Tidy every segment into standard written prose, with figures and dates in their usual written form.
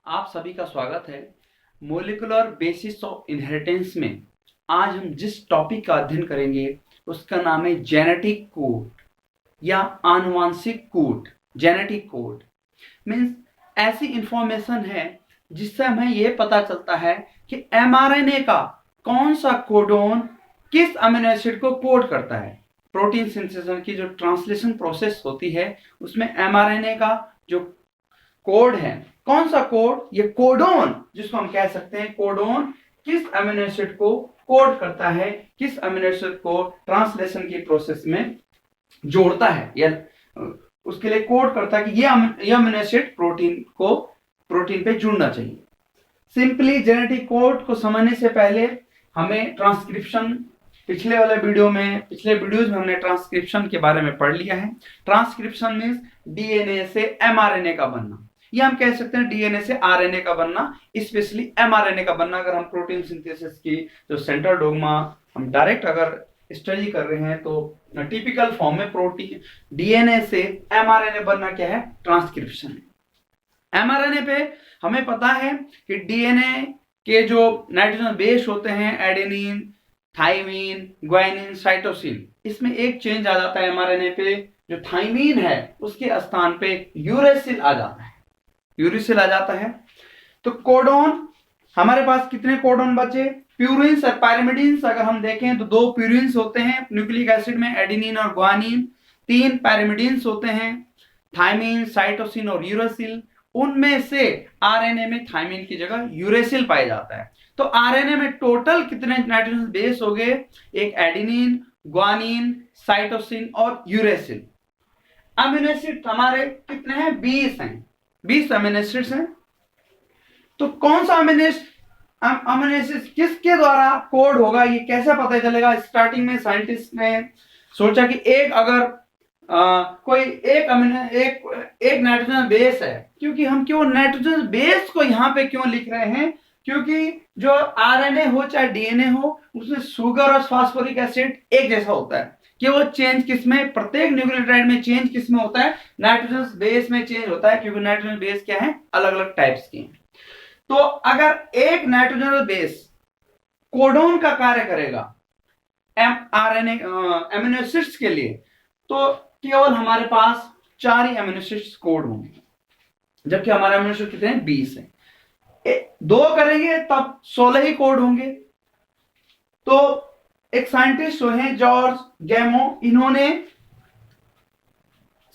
आप सभी का स्वागत है। मोलिकुलर बेसिस ऑफ इनहेरिटेंस में आज हम जिस टॉपिक का अध्ययन करेंगे उसका नाम है जेनेटिक कोड या आनुवांशिक कोड। जेनेटिक कोड मीन्स ऐसी इंफॉर्मेशन है जिससे हमें यह पता चलता है कि एमआरएनए का कौन सा कोडोन किस अमीनो एसिड को कोड करता है। प्रोटीन सिंथेसिस की जो ट्रांसलेशन प्रोसेस होती है उसमें एमआरएनए का जो कोड है, कौन सा कोड, ये कोडोन जिसको हम कह सकते हैं कोडोन किस अमीनो एसिड को कोड करता है, किस अमीनो एसिड को ट्रांसलेशन की प्रोसेस में जोड़ता है या उसके लिए कोड करता है कि ये अमीनो एसिड प्रोटीन पे जुड़ना चाहिए। सिंपली जेनेटिक कोड को समझने से पहले हमें ट्रांसक्रिप्शन, पिछले वीडियोज में हमने ट्रांसक्रिप्शन के बारे में पढ़ लिया है। ट्रांसक्रिप्शन मीन्स डीएनए से एमआरएनए का बनना, या हम कह सकते हैं डीएनए से आरएनए का बनना, स्पेशली एमआरएनए का बनना। अगर हम प्रोटीन सिंथेसिस की जो सेंट्रल डोग्मा हम डायरेक्ट अगर स्टडी कर रहे हैं तो टिपिकल फॉर्म में प्रोटीन डीएनए से एमआरएनए बनना क्या है, ट्रांसक्रिप्शन। एमआरएनए पे हमें पता है कि डीएनए के जो नाइट्रोजन बेस होते हैं एडेनिन, थाइमीन, ग्वानिन, साइटोसिन, इसमें एक चेंज आ जाता है एमआरएनए पे। जो थाइमीन है उसके स्थान पे यूरेसिल आ जाता है, यूरेसिल आ जाता है। तो कोडोन हमारे पास कितने कोडोन बचे, प्यूरिन्स और पायरिमिडिन्स अगर हम देखें तो 2 प्यूरिन्स होते हैं न्यूक्लिक एसिड में, एडेनिन और ग्वानिन। 3 पायरिमिडिन्स होते हैं, थाइमीन, साइटोसिन और यूरेसिल। उनमें से आरएनए में थाइमीन की जगह यूरेसिल पाया जाता है। तो आरएनए में टोटल कितने नाइट्रोजन बेस हो गए, एक एडेनिन, ग्वानिन, साइटोसिन और यूरेसिल। अमीनो एसिड हमारे कितने हैं, 20 हैं, 20 अमीनो एसिड्स हैं। तो कौन सा अमीनो एसिड किसके द्वारा कोड होगा, ये कैसे पता चलेगा। स्टार्टिंग में साइंटिस्ट ने सोचा कि कोई एक नाइट्रोजन बेस है, क्योंकि हम क्यों नाइट्रोजन बेस को यहां पे क्यों लिख रहे हैं, क्योंकि जो आरएनए हो चाहे डीएनए हो उसमें शुगर और फास्फोरिक एसिड एक जैसा होता है कि वो चेंज किसमें, प्रत्येक न्यूक्लियोटाइड में चेंज किसमें होता है, नाइट्रोजन बेस में चेंज होता है, क्योंकि नाइट्रोजन बेस क्या है, अलग अलग टाइप्स के हैं। तो अगर एक नाइट्रोजन बेस कोडोन का कार्य करेगा आरएनए अमीनो एसिड्स के लिए, तो केवल हमारे पास 4 ही अमीनो एसिड्स कोड होंगे, जबकि हमारे अमीनो एसिड कितने हैं, 20 हैं। 2 करेंगे तब 16 ही कोड होंगे। तो एक साइंटिस्ट हैं जॉर्ज गैमो, इन्होंने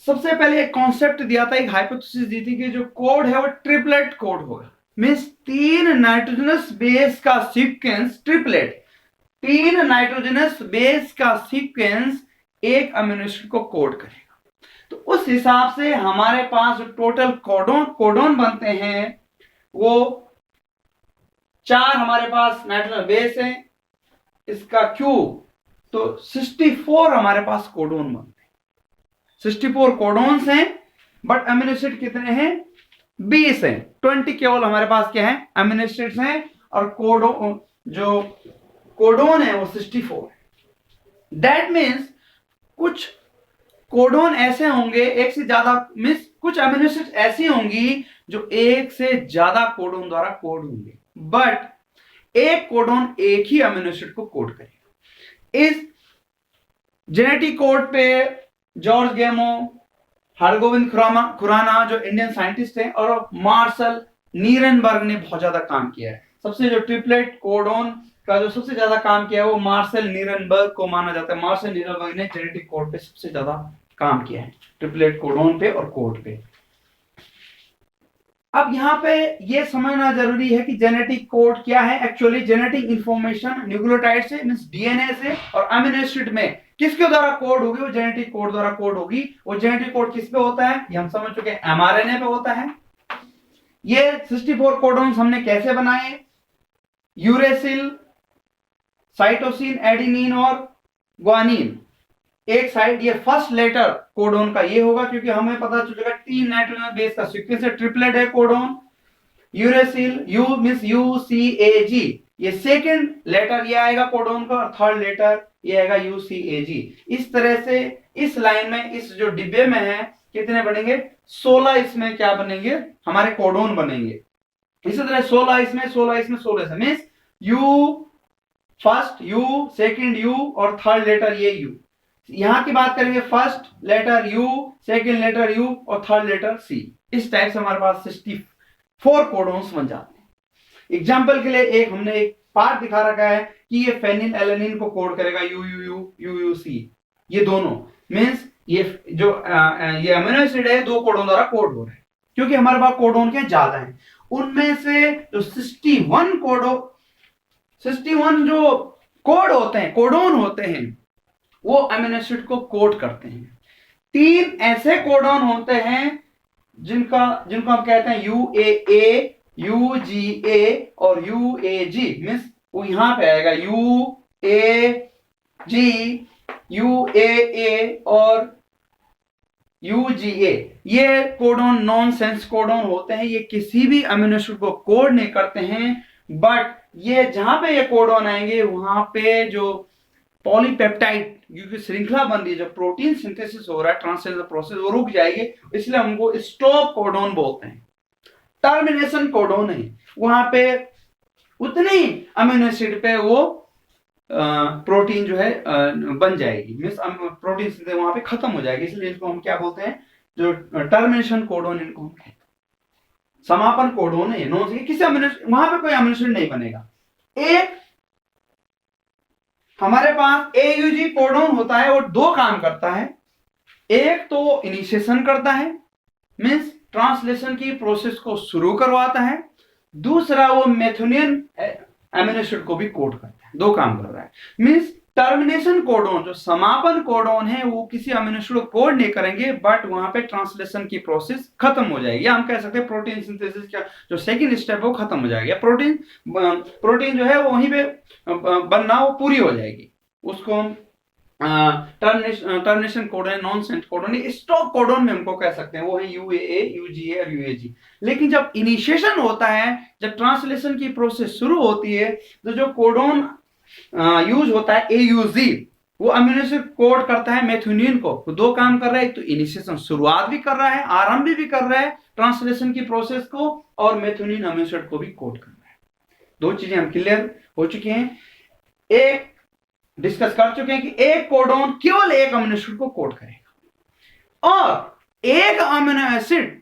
सबसे पहले एक कॉन्सेप्ट दिया था, एक हाइपोथेसिस दी थी कि जो कोड है वो ट्रिपलेट कोड होगा। मींस 3 नाइट्रोजनस बेस का सीक्वेंस, ट्रिपलेट 3 नाइट्रोजनस बेस का सीक्वेंस एक अमीनो एसिड को कोड करेगा। तो उस हिसाब से हमारे पास जो टोटल कोडोन बनते हैं वो 4 हमारे पास नाइट्रोजन बेस हैं, इसका क्यूब, तो 64 हमारे पास कोडोन बनते हैं। 64 कोडोन्स हैं, बट अमीनो एसिड कितने हैं, 20 हैं। 20 केवल हमारे पास क्या है, अमीनो एसिड्स हैं, और जो कोडोन है वो 64 है। दैट मीन्स कुछ कोडोन ऐसे होंगे एक से ज्यादा, मीन्स कुछ अमीनो एसिड ऐसी होंगी जो एक से ज्यादा कोडोन द्वारा कोड होंगे, बट एक कोडोन एक ही अमीनो एसिड को कोड करेगा। इस जेनेटिक कोड पे जॉर्ज गैमो, हरगोविंद खुराना जो इंडियन साइंटिस्ट हैं, और मार्शल नीरेनबर्ग ने बहुत ज्यादा काम किया है। सबसे जो ट्रिपलेट कोडोन का जो सबसे ज्यादा काम किया है वो मार्शल नीरेनबर्ग को माना जाता है। मार्शल नीरेनबर्ग ने जेनेटिक कोड पे सबसे ज्यादा काम किया है, ट्रिपलेट कोडोन पे और कोड पे। अब यहाँ पे ये समझना जरूरी है कि जेनेटिक कोड क्या है। एक्चुअली जेनेटिक इंफॉर्मेशन न्यूक्लियोटाइड से, मींस डीएनए से और अमीनो एसिड में किसके द्वारा कोड होगी, वो जेनेटिक कोड द्वारा कोड होगी। वो जेनेटिक कोड किस पे होता है, ये हम समझ चुके हैं, एमआरएनए पे होता है। ये 64 कोडोन्स हमने कैसे बनाए, यूरेसिल, साइटोसिन, एडेनिन और ग्वानिन एक साइड, ये फर्स्ट लेटर कोडोन का ये होगा, क्योंकि हमें पता चलेगा 3 नाइट्रोजन बेस का सीक्वेंस है, ट्रिपलेट है कोडोन। यूरेसिल, यू मींस यूसीएजी, ये सेकंड लेटर ये आएगा कोडोन का, और थर्ड लेटर ये आएगा यूसीएजी। इस तरह से इस लाइन में, इस जो डिब्बे में है, कितने बनेंगे, 16 इसमें क्या बनेंगे, हमारे कोडोन बनेंगे। इसी तरह 16 इसमें 16 इसमें 16 इसमें means U first U, second U और थर्ड लेटर ये यू। यहां की बात करेंगे first letter U, second letter U और थर्ड लेटर सी। इस टाइप से हमारे पास 64 कोडॉन्स बन जाते हैं। एग्जाम्पल के लिए एक हमने एक पार्ट दिखा रखा है कि ये फेनिल एलेनिन को कोड करेगा U U U U U C. ये दोनों मीन्स ये जो ये अमीनो एसिड है 2 कोडोन द्वारा कोड हो रहा है, क्योंकि हमारे पास कोडोन के ज्यादा हैं। उनमें से जो 61 जो कोड होते हैं, कोडोन होते हैं, वो अमीनो एसिड को कोड करते हैं। 3 ऐसे कोडोन होते हैं जिनको हम कहते हैं UAA, UGA और UAG। मीन्स वो यहां पे आएगा UAG, UAA और UGA। ये कोडोन नॉन सेंस कोडोन होते हैं, ये किसी भी अमीनो एसिड को कोड नहीं करते हैं, बट ये जहां पे ये कोडोन आएंगे वहां पे जो पॉलीपेप्टाइड क्योंकि श्रृंखला बन रही है, जो प्रोटीन सिंथेसिस हो रहा है, ट्रांसलेशन प्रोसेस, वो रुक जाएगी, इसलिए हमको स्टॉप कोडोन बोलते हैं। टर्मिनेशन कोडोन है, वहां पे उतनी अमीनो एसिड पे वो प्रोटीन जो है बन जाएगी, मीन्स प्रोटीन सिंथेसिस वहां पे खत्म हो जाएगी, इसलिए इसको हम क्या बोलते हैं, जो टर्मिनेशन कोडोन इनको हम कहते हैं। समापन कोडोन है, नो किसी अमीनो वहां पे कोई अमीनो एसिड नहीं बनेगा। एक हमारे पास AUG कोडोन होता है, वो 2 काम करता है। एक तो इनिशिएशन करता है, मीन्स ट्रांसलेशन की प्रोसेस को शुरू करवाता है। दूसरा वो मेथोनियन अमीनो एसिड को भी कोड करता है, 2 काम कर रहा है। मीन्स टर्मिनेशन कोडोन जो समापन कोडोन है वो किसी अमीनो एसिड को कोड नहीं करेंगे, बट वहां पे ट्रांसलेशन की प्रोसेस खत्म हो जाएगी, या हम कह सकते हैं प्रोटीन सिंथेसिस का जो सेकंड स्टेप है वो खत्म हो जाएगा, प्रोटीन जो है वो वहीं पे बनना वो पूरी हो जाएगी। उसको हम termination codon, non sense codon, stop codon में हमको कह सकते हैं, वो है UAA, UGA और UAG। लेकिन जब इनिशिएशन होता है, जब ट्रांसलेशन की प्रोसेस शुरू होती है, तो जो कोडोन यूज होता है AUG, वो अमीनो एसिड कोड करता है मेथोनियन को। तो 2 काम कर रहा है, एक तो इनिशिएशन शुरुआत भी कर रहा है, आरंभ भी कर रहा है ट्रांसलेशन की प्रोसेस को, और मेथोनियन अमीनो एसिड को भी कोड कर रहा है। 2 चीजें हम क्लियर हो चुके हैं। एक डिस्कस कर चुके हैं कि एक कोडोन केवल एक अमीनो एसिड को कोड करेगा, और एक अमीनो एसिड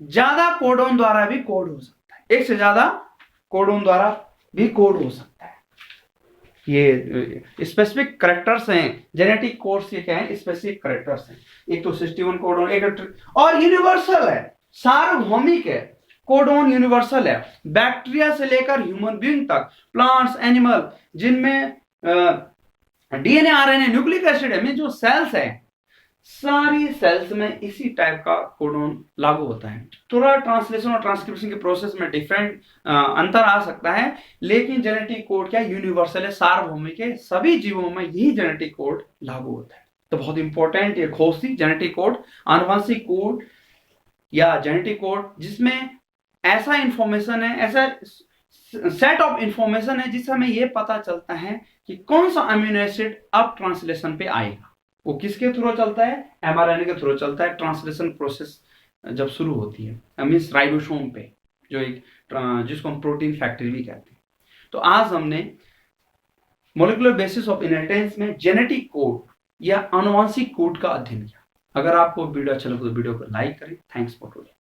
ज्यादा कोडोन द्वारा भी कोड हो सकता है, एक से ज्यादा कोडोन द्वारा भी कोड हो सकता है। ये स्पेसिफिक कैरेक्टर्स हैं जेनेटिक कोड्स के, क्या है स्पेसिफिक कैरेक्टर्स हैं। एक तो 61 कोडोन, एक और यूनिवर्सल है, सार्वभौमिक है। कोडोन यूनिवर्सल है, बैक्टीरिया से लेकर ह्यूमन बीइंग तक, प्लांट्स, एनिमल, जिनमें DNA, RNA, न्यूक्लिक एसिड है, जो सेल्स है, सारी सेल्स में इसी टाइप का कोडोन लागू होता है। थोड़ा ट्रांसलेशन और ट्रांसक्रिप्शन के प्रोसेस में डिफरेंट अंतर आ सकता है, लेकिन जेनेटिक कोड क्या यूनिवर्सल है, सार्वभौमिक है, सभी जीवों में यही जेनेटिक कोड लागू होता है। तो बहुत इंपॉर्टेंट ये खोसी जेनेटिक कोड, आनुवंशिक कोड या जेनेटिक कोड, जिसमें ऐसा इंफॉर्मेशन है, ऐसा सेट ऑफ इंफॉर्मेशन है जिससे हमें यह पता चलता है कि कौन सा अमीनो एसिड अब ट्रांसलेशन पे आएगा। वो किसके थ्रू चलता है, mRNA के थ्रू चलता है। ट्रांसलेशन प्रोसेस जब शुरू होती है मीन्स राइबोसोम पे, जो एक जिसको हम प्रोटीन फैक्ट्री भी कहते हैं। तो आज हमने मॉलिक्यूलर बेसिस ऑफ इनहेरिटेंस में जेनेटिक कोड या आनुवंशिक कोड का अध्ययन किया। अगर आपको वीडियो अच्छा लगे तो वीडियो को लाइक करें। Thanks for watching.